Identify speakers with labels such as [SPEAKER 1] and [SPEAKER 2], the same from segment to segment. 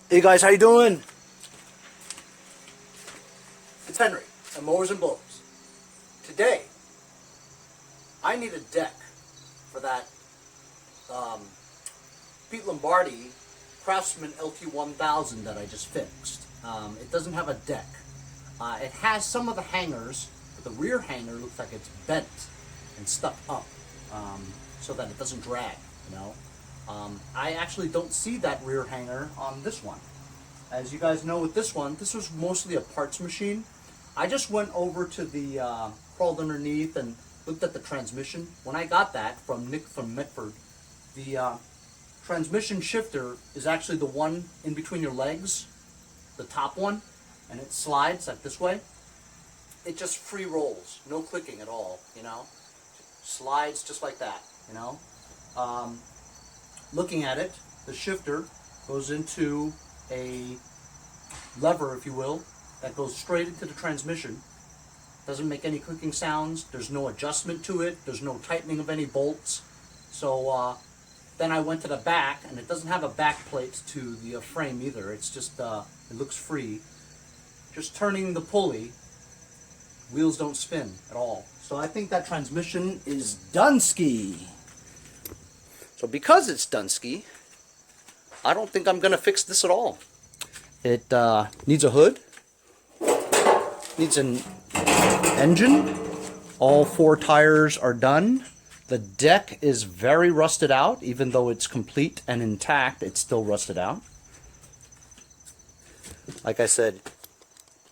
[SPEAKER 1] Hey guys, how you doing? It's Henry at Mowers and Blowers. Today, I need a deck for that Pete Lombardi Craftsman LT1000 that I just fixed. It doesn't have a deck. It has some of the hangers, but the rear hanger looks like it's bent and stuck up so that it doesn't drag, you know. I actually don't see that rear hanger on this one. As you guys know with this one, this was mostly a parts machine. I just went over to the, crawled underneath and looked at the transmission. When I got that from Nick from Medford, the transmission shifter is actually the one in between your legs, the top one, and it slides like this way. It just free rolls, no clicking at all, you know. Slides just like that, you know. Looking at it, the shifter goes into a lever, if you will, that goes straight into the transmission. Doesn't make any clicking sounds. There's no adjustment to it. There's no tightening of any bolts. So then I went to the back, and it doesn't have a back plate to the frame either. It's just, it looks free. Just turning the pulley, wheels don't spin at all. So I think that transmission is Dunsky. So because it's Dunsky, I don't think I'm going to fix this at all. It needs a hood, needs an engine. All 4 tires are done. The deck is very rusted out. Even though it's complete and intact, it's still rusted out. Like I said,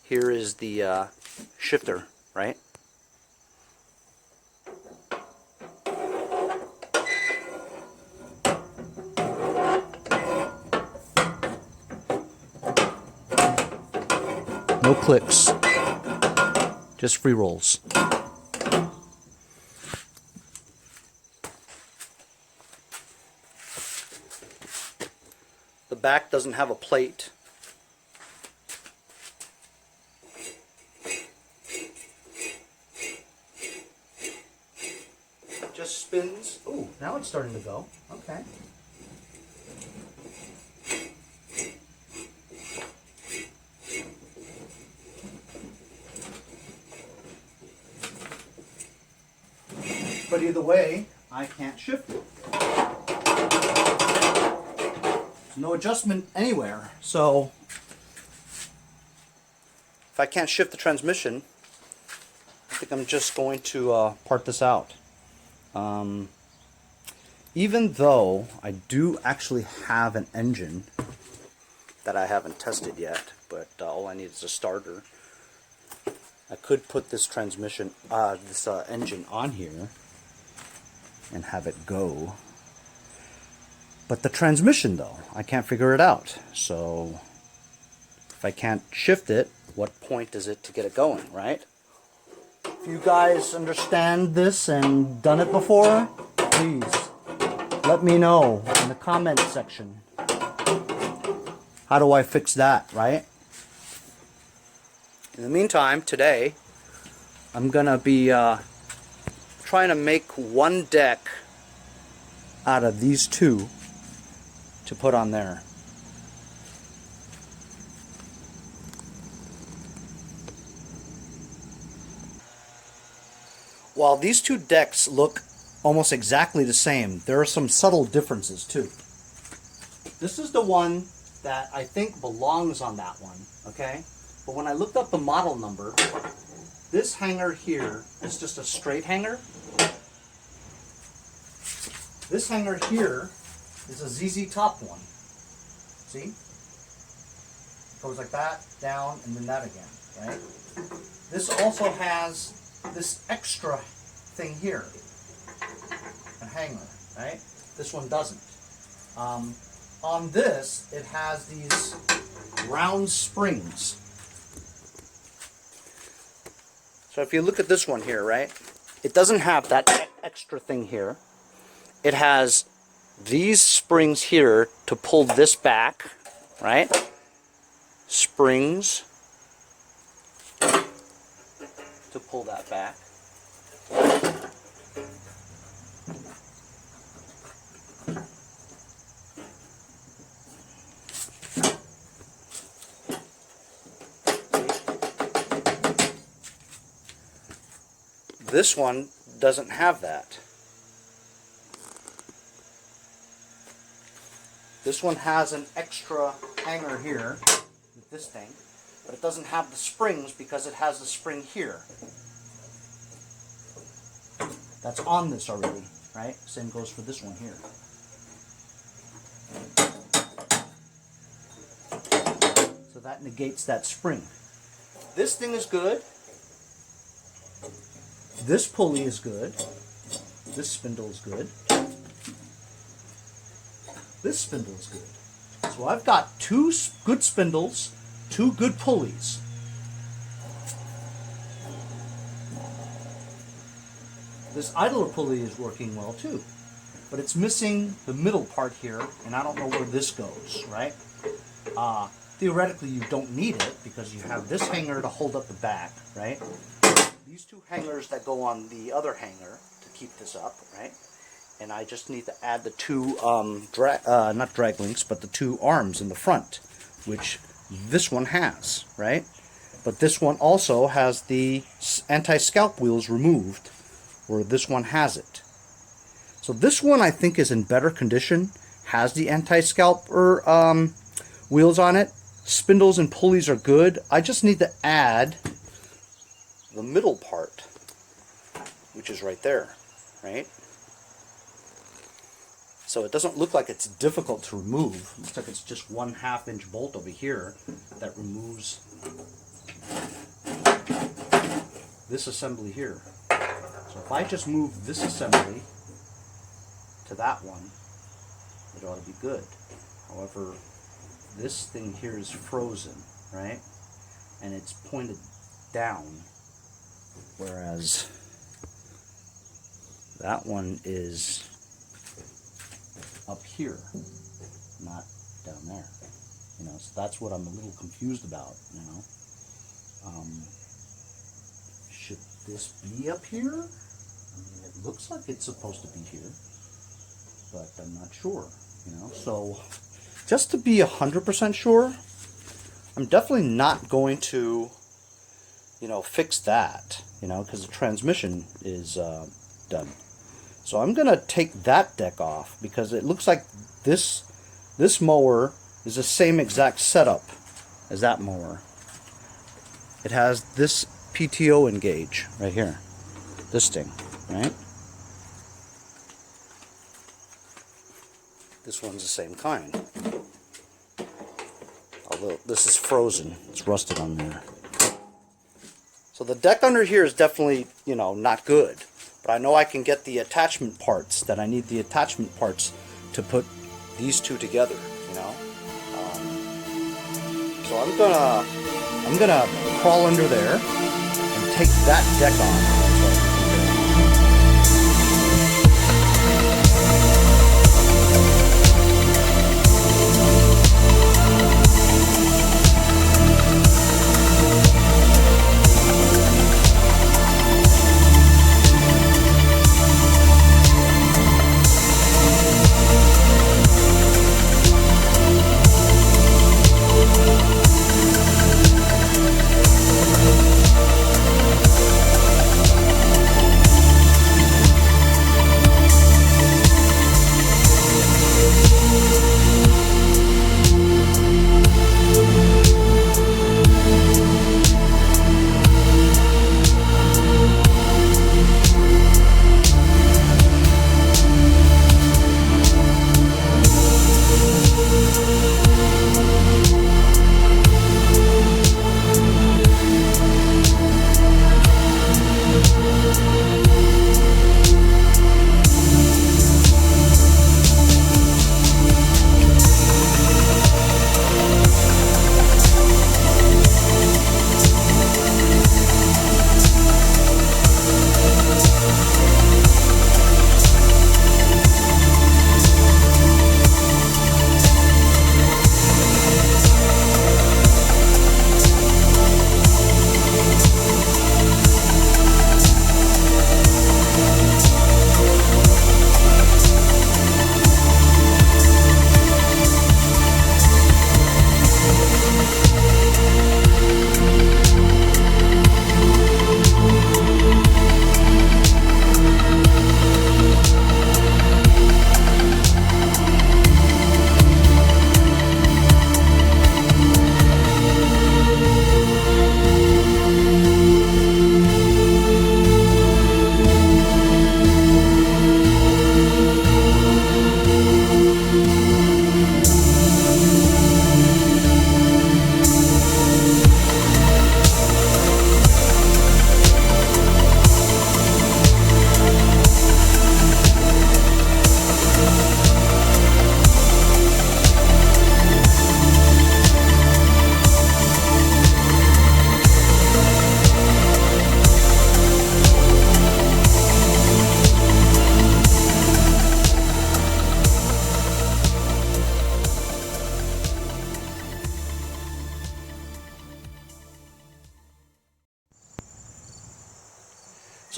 [SPEAKER 1] here is the shifter, right? No clicks, just free rolls. The back doesn't have a plate. It just spins. Ooh, now it's starting to go. Okay. But either way, I can't shift it. There's no adjustment anywhere. So if I can't shift the transmission, I think I'm just going to part this out. Even though I do actually have an engine that I haven't tested yet, but all I need is a starter. I could put this transmission, this engine on here and have it go. But the transmission though, I can't figure it out. So if I can't shift it, what point is it to get it going, right? If you guys understand this and done it before, please let me know in the comment section. How do I fix that, right? In the meantime, today, I'm gonna be trying to make one deck out of these 2 to put on there. While these 2 decks look almost exactly the same, there are some subtle differences too. This is the one that I think belongs on that one, okay? But when I looked up the model number, this hanger here is just a straight hanger. This hanger here is a ZZ top one. See? Goes like that, down, and then that again, right? This also has this extra thing here, a hanger, right? This one doesn't. On this, it has these round springs. So if you look at this one here, right, it doesn't have that extra thing here. It has these springs here to pull this back, right? Springs to pull that back. This one doesn't have that. This one has an extra hanger here with this thing, but it doesn't have the springs because it has the spring here. That's on this already, right? Same goes for this one here. So that negates that spring. This thing is good. This pulley is good. This spindle is good. This spindle is good. So I've got two good spindles, two good pulleys. This idler pulley is working well too, but it's missing the middle part here, and I don't know where this goes, right? Theoretically, you don't need it because you have this hanger to hold up the back, right? These two hangers that go on the other hanger to keep this up, right? And I just need to add the two, not drag links, but the two arms in the front, which this one has, right? But this one also has the anti-scalp wheels removed, where this one has it. So this one I think is in better condition, has the anti-scalp wheels on it. Spindles and pulleys are good. I just need to add the middle part, which is right there, right? So it doesn't look like it's difficult to remove. It looks like it's just 1/2 inch bolt over here that removes this assembly here. So if I just move this assembly to that one, it ought to be good. However, this thing here is frozen, right? And it's pointed down, whereas that one is up here, not down there. You know, so that's what I'm a little confused about, you know. Should this be up here? I mean, it looks like it's supposed to be here, but I'm not sure, you know. So just to be 100% sure, I'm definitely not going to, you know, fix that, you know, because the transmission is done. So I'm going to take that deck off because it looks like this mower is the same exact setup as that mower. It has this PTO engage right here, this thing, right? This one's the same kind. Although this is frozen, it's rusted on there. So the deck under here is definitely, you know, not good. But I know I can get the attachment parts that I need the attachment parts to put these two together, you know. So I'm gonna crawl under there and take that deck off.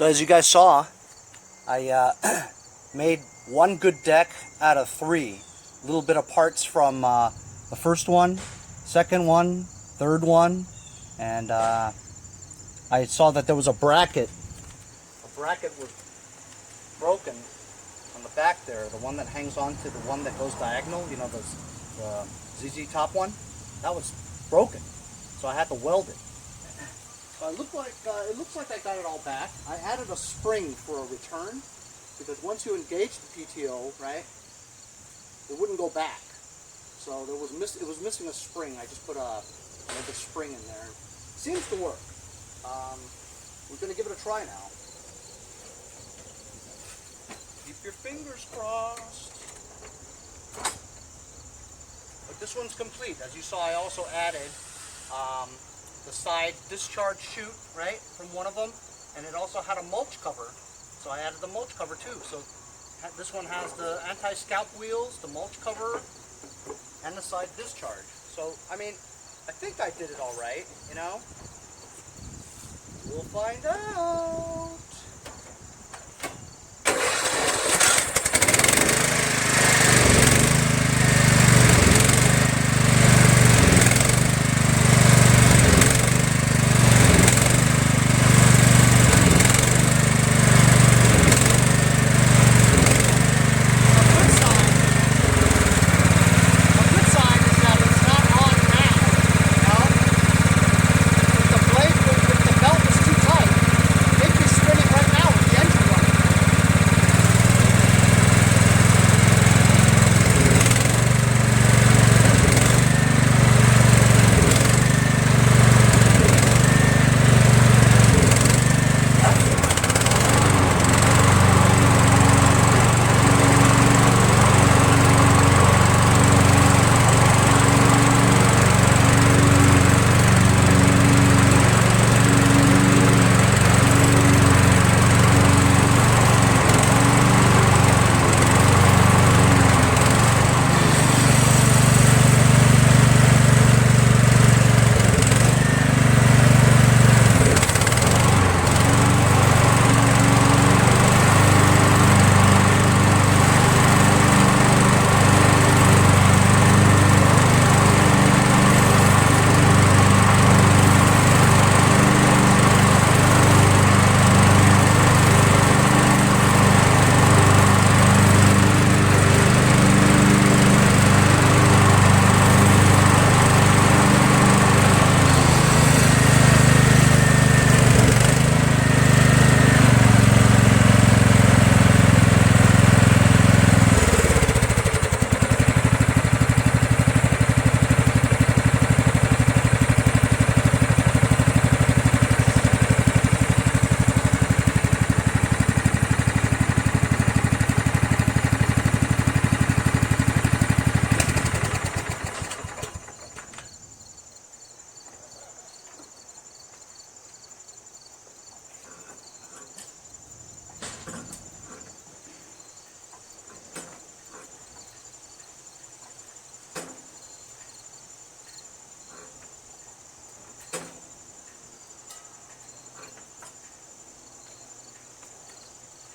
[SPEAKER 1] So as you guys saw, I made one good deck out of 3. A little bit of parts from the first one, second one, third one, and I saw that there was a bracket. A bracket was broken on the back there, the one that hangs on to the one that goes diagonal, you know, the ZZ top one. That was broken, so I had to weld it. It looks like I got it all back. I added a spring for a return, because once you engage the PTO, right, it wouldn't go back. So it was missing a spring. I just put another spring in there. Seems to work. We're going to give it a try now. Keep your fingers crossed. But this one's complete. As you saw, I also added the side discharge chute, right, from one of them, and it also had a mulch cover, so I added the mulch cover too. So this one has the anti-scalp wheels, the mulch cover, and the side discharge. So, I mean, I think I did it all right, you know? We'll find out.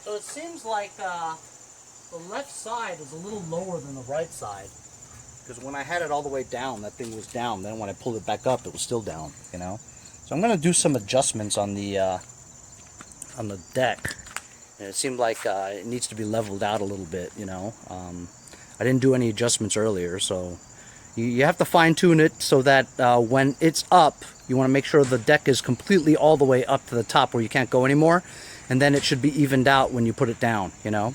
[SPEAKER 1] So it seems like the left side is a little lower than the right side, because when I had it all the way down, that thing was down. Then when I pulled it back up, it was still down, you know. So I'm going to do some adjustments on the deck, and it seemed like it needs to be leveled out a little bit, you know. I didn't do any adjustments earlier, so you have to fine-tune it so that when it's up, you want to make sure the deck is completely all the way up to the top where you can't go anymore, and then it should be evened out when you put it down, you know.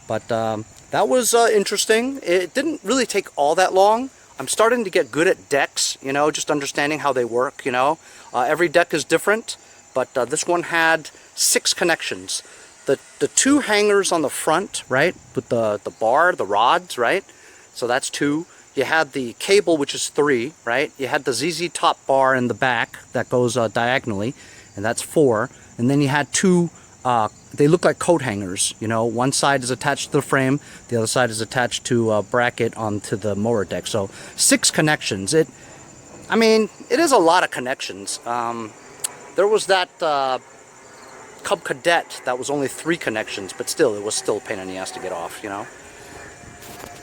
[SPEAKER 1] But that was interesting. It didn't really take all that long. I'm starting to get good at decks, you know, just understanding how they work, you know. Every deck is different, but this one had 6 connections. The 2 hangers on the front, right, with the bar, the rods, right, so that's 2. You had the cable, which is 3, right? You had the ZZ top bar in the back that goes diagonally, and that's 4. And then you had 2, they look like coat hangers, you know. One side is attached to the frame, the other side is attached to a bracket onto the mower deck. So 6 connections. I mean, it is a lot of connections. There was that Cub Cadet that was only 3 connections, but still, it was still a pain in the ass to get off, you know.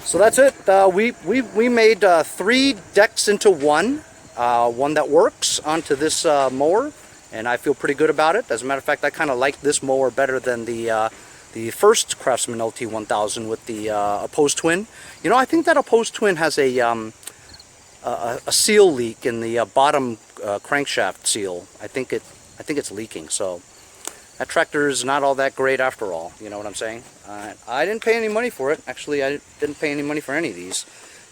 [SPEAKER 1] So that's it. We made 3 decks into one that works onto this mower, and I feel pretty good about it. As a matter of fact, I kind of like this mower better than the first Craftsman LT1000 with the opposed twin. You know, I think that opposed twin has a seal leak in the bottom crankshaft seal. I think it's leaking. So that tractor is not all that great after all. You know what I'm saying? I didn't pay any money for it. Actually, I didn't pay any money for any of these.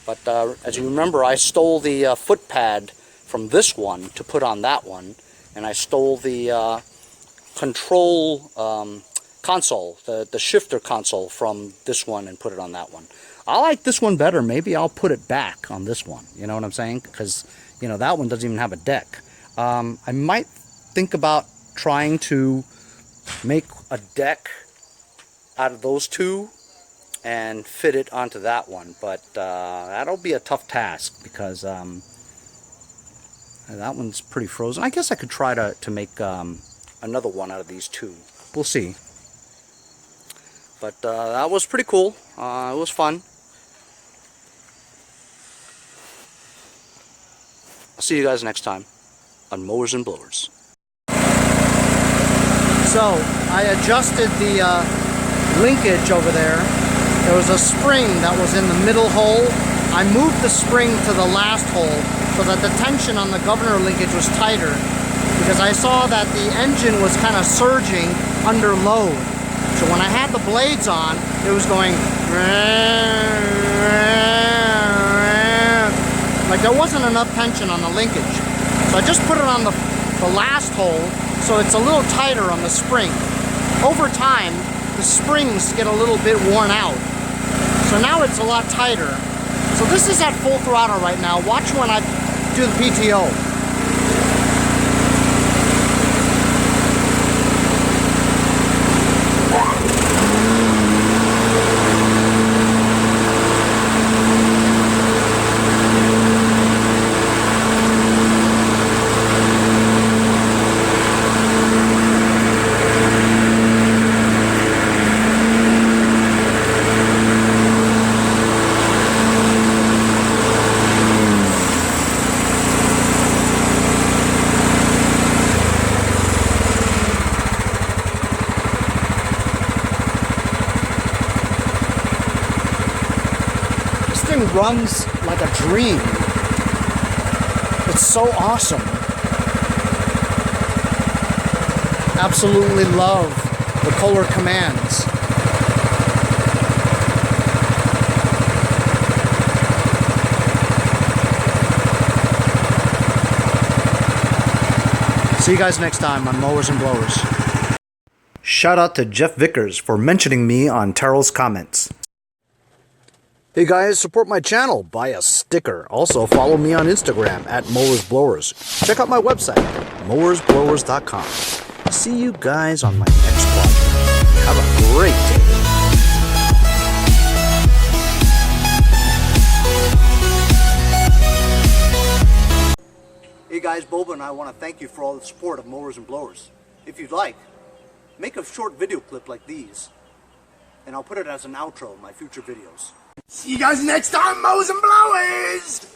[SPEAKER 1] But as you remember, I stole the foot pad from this one to put on that one, and I stole the control console, the shifter console from this one and put it on that one. I like this one better. Maybe I'll put it back on this one. You know what I'm saying? Because, you know, that one doesn't even have a deck. I might think about trying to make a deck out of those 2 and fit it onto that one. But that'll be a tough task because that one's pretty frozen. I guess I could try to make another one out of these 2. We'll see. But that was pretty cool. It was fun. I'll see you guys next time on Mowers and Blowers. So, I adjusted the linkage over there. There was a spring that was in the middle hole. I moved the spring to the last hole so that the tension on the governor linkage was tighter, because I saw that the engine was kind of surging under load. So when I had the blades on, it was going like there wasn't enough tension on the linkage. So I just put it on the last hole so it's a little tighter on the spring. Over time, the springs get a little bit worn out. So now it's a lot tighter. So this is at full throttle right now. Watch when I do the PTO. Runs like a dream. It's so awesome. Absolutely love the color commands. See you guys next time on Mowers and Blowers. Shout out to Jeff Vickers for mentioning me on Terrell's comments. Hey guys, support my channel, buy a sticker. Also follow me on Instagram at MowersBlowers. Check out my website, mowersblowers.com. See you guys on my next project. Have a great day. Hey guys, Boba and I want to thank you for all the support of Mowers and Blowers. If you'd like, make a short video clip like these, and I'll put it as an outro in my future videos.
[SPEAKER 2] See you guys next time, Mowers and Blowers!